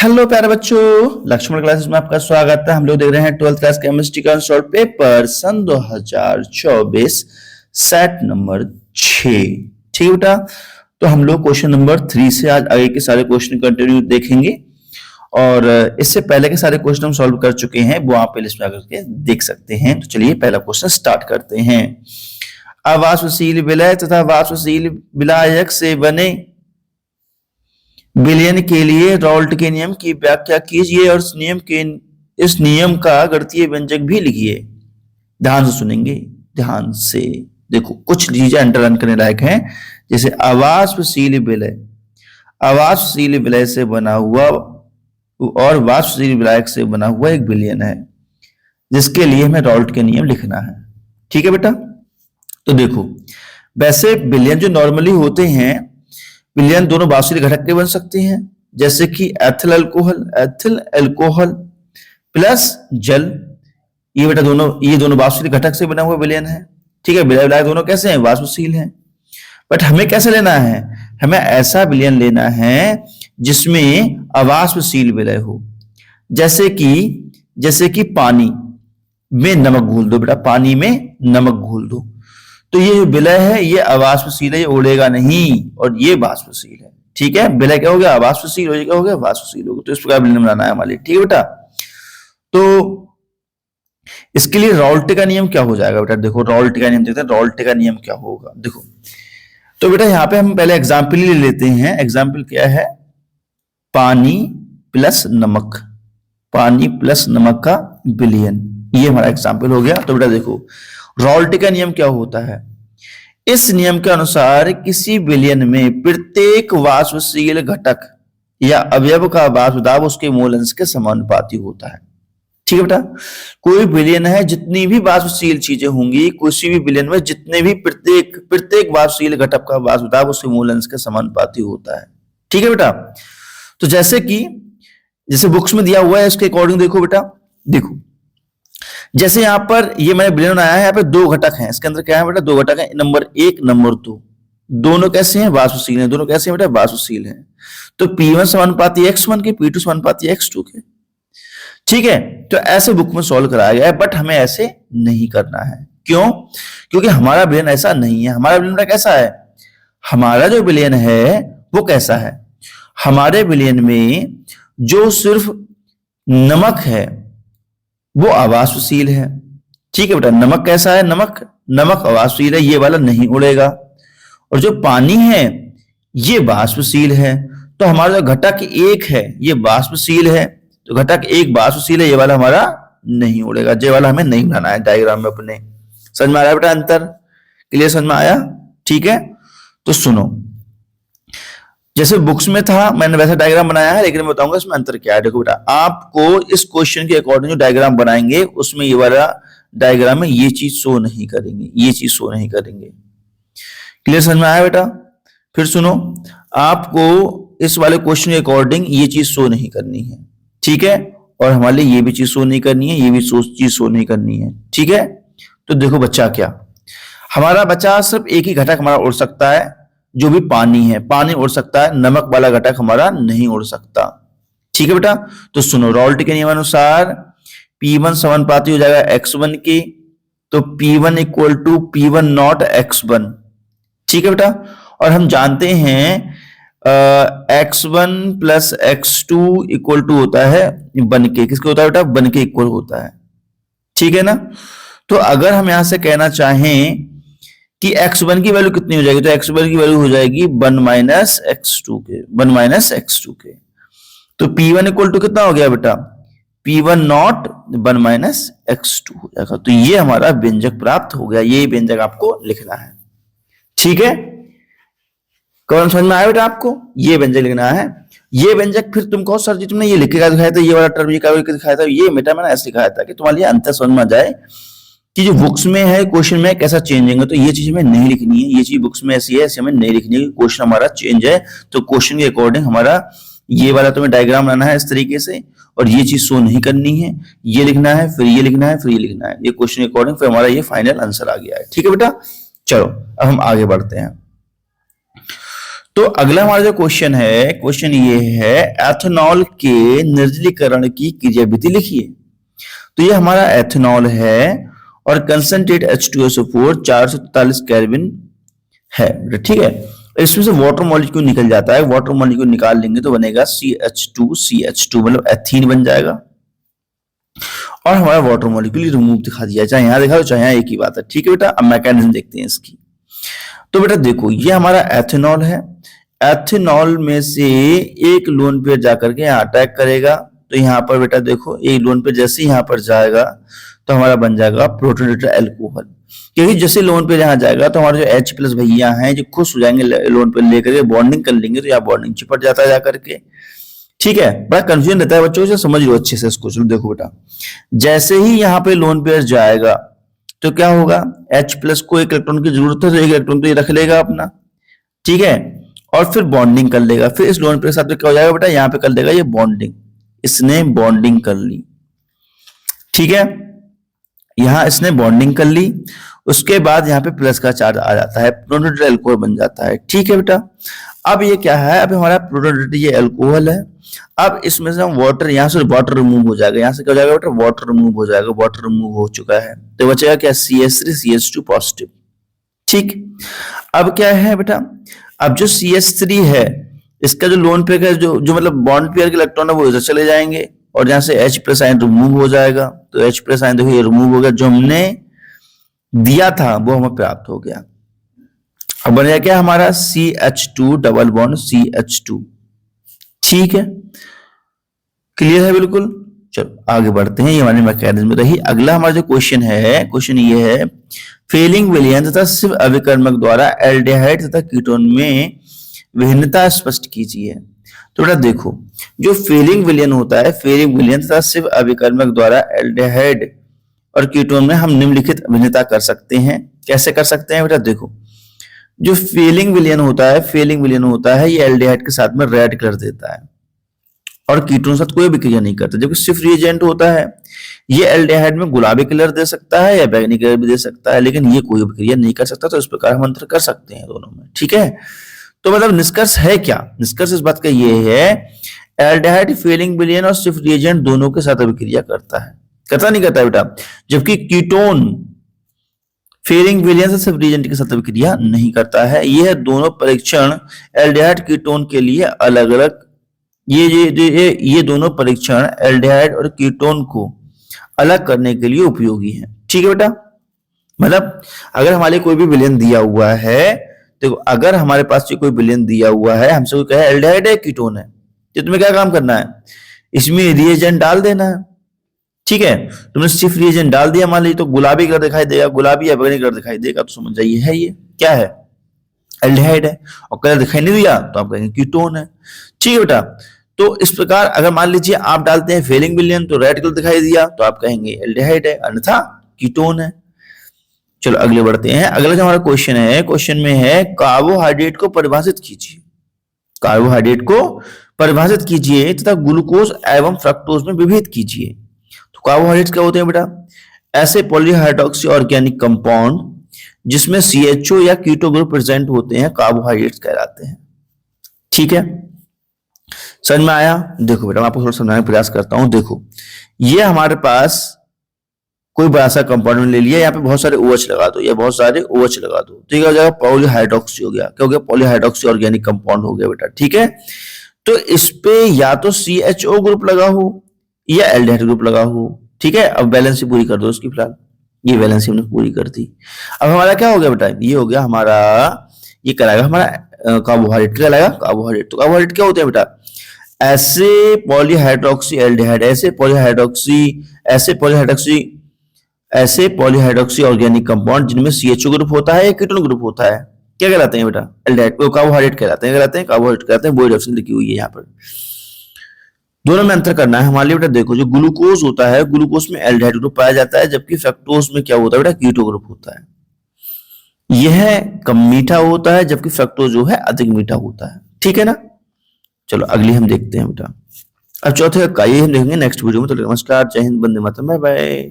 Hello प्यारे बच्चों, Lakshman classes में आपका स्वागत है। हम लोग देख रहे हैं 12th क्लास केमिस्ट्री का सॉल्व पेपर सन 2024 सेट नंबर 6। ठीक है बेटा, तो हम लोग क्वेश्चन नंबर 3 से आज आगे के सारे क्वेश्चन कंटिन्यू देखेंगे और इससे पहले के सारे क्वेश्चन हम सॉल्व कर चुके हैं, वो आप प्लेलिस्ट में आकर के देख सकते हैं। तो चलिए पहला क्वेश्चन स्टार्ट करते हैं। अवाष्पशील विलय तथा वाष्पशील विलायक से बने विलयन के लिए रॉल्ट के नियम की व्याख्या कीजिए और इस नियम का गणितीय व्यंजक भी लिखिए। ध्यान से सुनेंगे, ध्यान से देखो, कुछ चीजें अंडरलाइन करने लायक हैं। जैसे अवाष्पशील विलय से बना हुआ और वाष्पशील विलायक से बना हुआ एक विलयन है, जिसके लिए हमें रॉल्ट के नियम लिखना है। ठीक है बेटा, तो देखो वैसे विलयन जो नॉर्मली होते हैं, विलयन दोनों वाष्पशील घटक के बन सकते हैं, जैसे कि एथिल अल्कोहल प्लस जल। ये बेटा ये दोनों वाष्पशील घटक से बना हुआ विलयन है। ठीक है, विलय दोनों कैसे हैं? वाष्पशील हैं। बट हमें कैसे लेना है? हमें ऐसा विलयन लेना है जिसमें अवाष्पशील विलय हो। जैसे कि पानी में नमक घोल दो बेटा, पानी में नमक घोल दो, तो ये जो विलय है ये अवाष्पशील है, ये उड़ेगा नहीं, और ये वाष्पशील है। ठीक है, विलय क्या हो गया? अवाष्पशील हो गया, वाष्पशील हो गया। तो इस प्रकार विलयन बनाना है हमारे। ठीक है बेटा, तो इसके लिए रॉल्ट का नियम क्या हो जाएगा बेटा? देखो रॉल्ट का नियम देखते हैं, रॉल्ट का नियम क्या होगा। देखो तो बेटा यहाँ पे हम पहले एग्जाम्पल ही ले लेते हैं। एग्जाम्पल क्या है? पानी प्लस नमक का विलयन, ये हमारा एग्जाम्पल हो गया। तो बेटा देखो रॉल्ट का नियम क्या होता है? इस नियम के अनुसार किसी विलयन में प्रत्येक वाष्पशील घटक या अवयव का वाष्प दाब उसके मोल अंश के समानुपाती होता है। ठीक है बेटा, कोई विलयन है, जितनी भी वाष्पशील चीजें होंगी, किसी भी विलयन में जितने भी प्रत्येक वाष्पशील घटक का वाष्प दाब उसके मोल अंश के समानुपाती होता है। ठीक है बेटा, तो जैसे बुक्स में दिया हुआ है इसके अकॉर्डिंग देखो बेटा, देखो जैसे यहां पर ये मैंने विलयन बनाया है, यहाँ पे दो घटक हैं, इसके अंदर क्या है बेटा? दो घटक हैं, नंबर 1 नंबर 2। दोनों कैसे हैं? वाष्पशील हैं। दोनों कैसे हैं बेटा? वाष्पशील हैं। तो P1 समानुपाती X1 के, P2 समानुपाती X2 के। ठीक है, तो ऐसे बुक में सॉल्व कराया गया है, बट हमें ऐसे नहीं करना है। क्यों? क्योंकि हमारा विलयन ऐसा नहीं है। हमारा विलयन कैसा है? हमारा जो विलयन है वो कैसा है? हमारे विलयन में जो सिर्फ नमक है वो अवाष्पशील है। ठीक है बेटा, नमक कैसा है? नमक अवाष्पशील है, ये वाला नहीं उड़ेगा। और जो पानी है ये वाष्पशील है। तो हमारा जो घटक 1 है ये वाष्पशील है, तो घटक 1 वाष्पशील है, ये वाला हमारा नहीं उड़ेगा। ये वाला हमें नहीं बनाना है डायग्राम में अपने। समझ में आ रहा है बेटा अंतर? क्लियर समझ में आया? ठीक है, तो सुनो, जैसे बुक्स में था मैंने वैसा डायग्राम बनाया है, लेकिन मैं बताऊंगा इसमें अंतर क्या है। देखो बेटा, आपको इस क्वेश्चन के अकॉर्डिंग जो डायग्राम बनाएंगे उसमें ये वाला डायग्राम में ये चीज शो नहीं करेंगे, क्लियर समझ में आया बेटा? फिर सुनो, आपको इस वाले क्वेश्चन के अकॉर्डिंग ये चीज शो नहीं करनी है। ठीक है, और हमारे लिए ये भी चीज शो नहीं करनी है, ये भी चीज शो नहीं करनी है। ठीक है, तो देखो बच्चा क्या, हमारा बच्चा सिर्फ एक ही घटक हमारा उड़ सकता है, जो भी पानी है, पानी उड़ सकता है, नमक वाला घटक हमारा नहीं उड़ सकता। ठीक है बेटा, तो सुनो, रॉल्ट के नियमानुसार P1 समानुपाती हो जाएगा X1 के, तो P1 equal to P1 not X1। ठीक है बेटा, और हम जानते हैं X1 plus X2 equal to होता है बन के, किसके होता है बेटा? बन के इक्वल होता है। ठीक है ना? तो अगर हम यहां से कहना चाहें कि X1 की वैल्यू कितनी हो जाएगी, तो X1 की वैल्यू हो जाएगी 1 माइनस X2 के। तो P1 इक्वल टू कितना हो गया बेटा? P1 नॉट 1 माइनस X2 हो जाएगा। तो ये हमारा व्यंजक प्राप्त हो गया, ये व्यंजक आपको लिखना है। ठीक है, कौन समझ में आया बेटा आपको? ये व्यंजक लिखना है। ये व्यंजक फिर तुम कहो सर जी तुमने ये लिखेगा दिखाया था, ये वाला टर्म ये दिखाया था, ये बेटा मैंने ऐसे लिखाया था कि तुम्हारे लिए अंतर समझ में आ जाए कि जो बुक्स में है क्वेश्चन में कैसा चेंज होगा। तो ये चीज हमें नहीं लिखनी है, ये चीज बुक्स में ऐसी है, ऐसे हमें नहीं लिखनी है। क्वेश्चन हमारा चेंज है, तो क्वेश्चन के अकॉर्डिंग हमारा ये वाला तुम्हें डायग्राम बनाना है इस तरीके से, और ये चीज शो नहीं करनी है। ये लिखना है, फिर ये लिखना है, फिर ये लिखना है, ये क्वेश्चन के अकॉर्डिंग फिर हमारा ये फाइनल आंसर आ गया है। ठीक है बेटा, चलो अब हम आगे बढ़ते हैं। तो अगला हमारा जो क्वेश्चन है, क्वेश्चन ये है एथेनॉल के निर्जलीकरण की क्रियाविधि लिखिए। तो ये हमारा एथेनॉल है और कंसंट्रेट H2SO4 443 केल्विन है, ठीक है। इसमें से वाटर मॉलिक्यूल निकल जाता है, वाटर मॉलिक्यूल निकाल लेंगे तो बनेगा CH2 मतलब एथीन बन जाएगा और हमारा वाटर मॉलिक्यूल रिमूव दिखा दिया, चाहे यहां दिखा दो चाहे यहां, एक ही बात है, ठीक है बेटा। अब मैकेनिज्म देखते हैं इसकी। तो बेटा देखो ये हमारा एथेनॉल है, एथेनॉल में से एक लोन पेयर जाकर के यहाँ अटैक करेगा, तो यहाँ पर बेटा देखो एक लोन पेयर जैसे यहाँ पर जाएगा तो हमारा बन जाएगा प्रोटोनेटेड अल्कोहल, क्योंकि जैसे लोन पेयर यहाँ जाएगा तो हमारे जो H+ भैया हैं जो खुश हो जाएंगे लोन पेयर लेकर के, बॉन्डिंग कर लेंगे, तो यहाँ बॉन्डिंग चिपट जाता है जाकर के, ठीक है। बड़ा कंफ्यूजन रहता है बच्चों से, समझ लो अच्छे से इसको। चलो देखो बेटा, जैसे ही यहाँ पे लोन पेयर जाएगा तो क्या होगा, H+ को एक इलेक्ट्रॉन की जरूरत है तो एक इलेक्ट्रॉन तो ये रख लेगा अपना, ठीक है, और फिर बॉन्डिंग कर लेगा। फिर इस लोन पेयर के साथ तो क्या हो जाएगा बेटा, यहाँ पे कर देगा ये बॉन्डिंग, इसने बॉन्डिंग कर ली, ठीक है, यहां इसने बॉन्डिंग कर ली, उसके बाद यहाँ पे प्लस का चार्ज आ जाता है, प्रोटोनेटेड अल्कोहल बन जाता है, ठीक है बेटा। अब ये क्या है, अब हमारा प्रोटोनेटेड ये अल्कोहल है, अब इसमें से हम वाटर, यहाँ से वाटर रिमूव हो जाएगा, यहाँ से क्या हो जाएगा बेटा, वाटर रिमूव हो जाएगा, वाटर रिमूव हो चुका है, तो बचेगा क्या, CH3 CH2 पॉजिटिव, ठीक। अब क्या है बेटा, अब जो CH3 है इसका जो लोन पेयर का जो मतलब बॉन्ड पेयर के इलेक्ट्रॉन है वो इधर चले जाएंगे और जहां से H+ आयन रिमूव हो जाएगा, तो H+ आयन देखो ये रिमूव हो गया, जो हमने दिया था वो हमें प्राप्त हो गया। अब बन गया क्या हमारा CH2 डबल बॉन्ड CH2, ठीक है, क्लियर है बिल्कुल। चलो आगे बढ़ते हैं, ये हमारे मैकेनिज्म रही। अगला हमारा जो क्वेश्चन है, क्वेश्चन ये है फेलिंग विलयन तथा शिव अभिकर्मक द्वारा एल्डिहाइड तथा कीटोन में भिन्नता स्पष्ट कीजिए। तो बेटा देखो, जो फेलिंग विलयन होता है, फेलिंग विलयन तथा शिव अभिकर्मक द्वारा एल्डिहाइड और कीटोन में हम निम्नलिखित भिन्नता कर सकते हैं। कैसे कर सकते हैं बेटा देखो, जो फेलिंग विलयन होता है, फेलिंग विलयन होता है ये एल्डिहाइड के साथ में रेड कलर देता है और कीटोन के साथ कोई भी क्रिया नहीं करता, जबकि शिव रिएजेंट होता है ये एल्डिहाइड में गुलाबी कलर दे सकता है या बैंगनी कलर भी दे सकता है, लेकिन ये कोई भी क्रिया नहीं कर सकता। तो इस प्रकार हम अंतर कर सकते हैं दोनों में, ठीक है। तो मतलब निष्कर्ष है क्या, निष्कर्ष इस बात का ये है एल्डिहाइड फेलिंग विलयन और शिव रिएजेंट दोनों के साथ अभिक्रिया करता है, करता नहीं करता है बेटा, जबकि कीटोन फेलिंग विलयन से शिव रिएजेंट के साथ अभिक्रिया नहीं करता है। यह दोनों परीक्षण एल्डिहाइड कीटोन के लिए अलग अलग, ये दोनों परीक्षण एल्डिहाइड और कीटोन को अलग करने के लिए उपयोगी हैं, ठीक है बेटा। मतलब अगर हमारे कोई भी विलयन दिया हुआ है, तो अगर हमारे पास कोई विलयन दिया हुआ है, हमसे कोई कहे एल्डिहाइड है कीटोन है, तो तुम्हें क्या काम करना है, इसमें रिएजेंट डाल देना है, ठीक है। तुमने सिर्फ रिएजेंट डाल दिया, मान लीजिए तो गुलाबी कलर दिखाई देगा, गुलाबी या बैंगनी कलर दिखाई देगा, तो समझ जाइए है ये क्या है, एल्डिहाइड है। और कलर दिखाई नहीं दिया तो आप कहेंगे कीटोन है, ठीक है बेटा। तो इस प्रकार अगर मान लीजिए आप डालते हैं फेलिंग विलयन तो रेड कलर दिखाई दिया तो आप कहेंगे एल्डिहाइड है, अन्यथा कीटोन है। चलो अगले बढ़ते हैं। अगला जो हमारा क्वेश्चन है, क्वेश्चन में है कार्बोहाइड्रेट को परिभाषित कीजिए, कार्बोहाइड्रेट को परिभाषित कीजिए तथा ग्लूकोज एवं फ्रक्टोज में विभेद कीजिए। तो कार्बोहाइड्रेट क्या होते हैं बेटा, ऐसे पॉलीहाइड्रोक्सी ऑर्गेनिक कंपाउंड जिसमें CHO या कीटो ग्रुप प्रेजेंट होते हैं कार्बोहाइड्रेट्स कहलाते हैं, ठीक है। समझ में आया? देखो बेटा मैं आपको थोड़ा समझाने का प्रयास करता हूं। देखो ये हमारे पास कोई बड़ा सा कंपाउंड ले लिया, यहाँ पे बहुत सारे OH लगा दो या बहुत सारे OH लगा दो, तो क्या हो जाएगा, पॉलीहाइड्रोक्सी हो गया। क्या हो गया, पॉलीहाइड्रोक्सी ऑर्गेनिक कंपाउंड हो गया बेटा, ठीक है। तो इस पे या तो CHO ग्रुप लगा हो या एल्डिहाइड ग्रुप लगा हो, ठीक है। अब बैलेंस पूरी कर दो उसकी, फिलहाल ये बैलेंस हमने पूरी कर दी। अब हमारा क्या हो गया बेटा, ये हो गया हमारा, ये कराएगा हमारा कार्बोहाइड्रेट, क्या लाएगा कार्बोहाइड्रेट। तो कार्बोहाइड्रेट क्या होते हैं बेटा, ऐसे पॉलीहाइड्रोक्सी एल्डिहाइड, ऐसे पॉलीहाइड्रोक्सी ऑर्गेनिक कंपाउंड जिनमें CHO ग्रुप होता है या कीटोन ग्रुप होता है, क्या कहलाते हैं बेटा, एल्डिहाइड, कार्बोहाइड्रेट कहलाते हैं, कार्बोहाइड्रेट कहलाते हैं। बोर्ड ऑप्शन लिखी हुई है यहाँ पर, दोनों में अंतर करना है हमारे लिए बेटा। देखो जो ग्लूकोज होता है, ग्लूकोज में एल्डिहाइड ग्रुप पाया जाता है, जबकि फ्रक्टोज में क्या होता है बेटा, कीटो ग्रुप होता है। यह कम मीठा होता है जबकि फ्रक्टोज जो है अधिक मीठा होता है, ठीक है ना। चलो अगली हम देखते हैं बेटा। अब चौथे का ये हम देखेंगे नेक्स्ट वीडियो में। तो नमस्कार, जय हिंद, वंदे मातरम, बाय बाय।